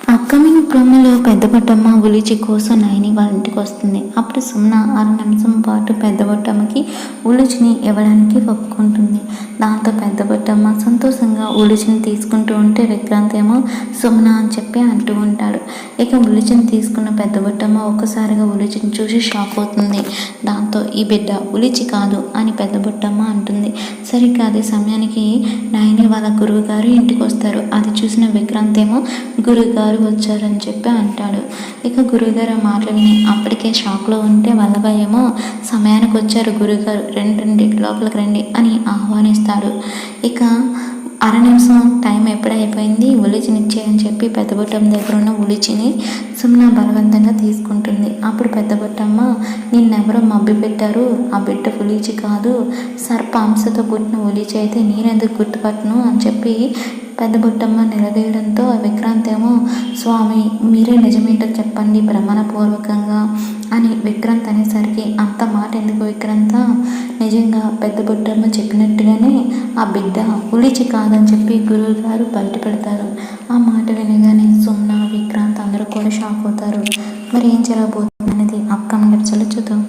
Upcoming ప్రోమోలో పెద్ద బొట్టమ్మ ఉలిచి కోసం నయని వాళ్ళ ఇంటికి వస్తుంది. అప్పుడు సుమన అర నిమిషం పాటు పెద్ద బొట్టమ్మకి ఉలిచిని ఇవ్వడానికి ఒప్పుకుంటుంది. దాంతో పెద్ద బొట్టమ్మ సంతోషంగా ఉలిచిని తీసుకుంటూ ఉంటే విక్రాంత్ ఏమో సుమన అని చెప్పి అంటూ ఉంటాడు. ఇక ఉలిచిని తీసుకున్న పెద్ద బొట్టమ్మ ఒక్కసారిగా ఉలిచిని చూసి షాక్ అవుతుంది. దాంతో ఈ బిడ్డ ఉలిచి కాదు అని పెద్ద బొట్టమ్మ అంటుంది. సరిగ్గా అదే సమయానికి నయని వాళ్ళ గురువు గారు ఇంటికి వస్తారు. అది చూసిన విక్రాంత్ ఏమో గురువుగారు వచ్చారని చెప్పి అంటాడు. ఇక గురువుగారు ఆ మాటలు విని అప్పటికే షాక్లో ఉంటే వల్లభయ్య ఏమో సమయానికి వచ్చారు గురువుగారు, రండి లోపలికి రండి అని ఆహ్వానిస్తాడు. ఇక అర నిమిషం టైం ఎప్పుడైపోయింది, ఉలిచినిచ్చేయని చెప్పి పెద్ద బొట్టమ్మ దగ్గర ఉన్న ఉలిచిని సుమన బలవంతంగా తీసుకుంటుంది. అప్పుడు పెద్ద బొట్టమ్మ, నిన్నెవరో మబ్బి పెట్టారు, ఆ బిడ్డ ఉలిచి కాదు, సర్పాంశతో పుట్టిన ఉలిచి అయితే నేనెందుకు గుర్తుపట్టను అని చెప్పి పెద్ద బొట్టమ్మ నిలదీయడంతో విక్రాంత్ ఏమో, స్వామి మీరే నిజమేంటో చెప్పండి ప్రమాణపూర్వకంగా అని విక్రాంత్ అనేసరికి, అంత మాట ఎందుకు విక్రాంత, నిజంగా పెద్ద బొట్టమ్మ చెప్పినట్టుగానే ఆ బిడ్డ ఉలిచి కాదని చెప్పి గురువు గారు బయటపెడతారు. ఆ మాట వినగానే సుమన, విక్రాంత్ అందరూ కూడా షాక్ అవుతారు. మరి ఏం జరగబోతుంది అనేది అప్కమింగ్ ఎపిసోడ్లో చూద్దాం.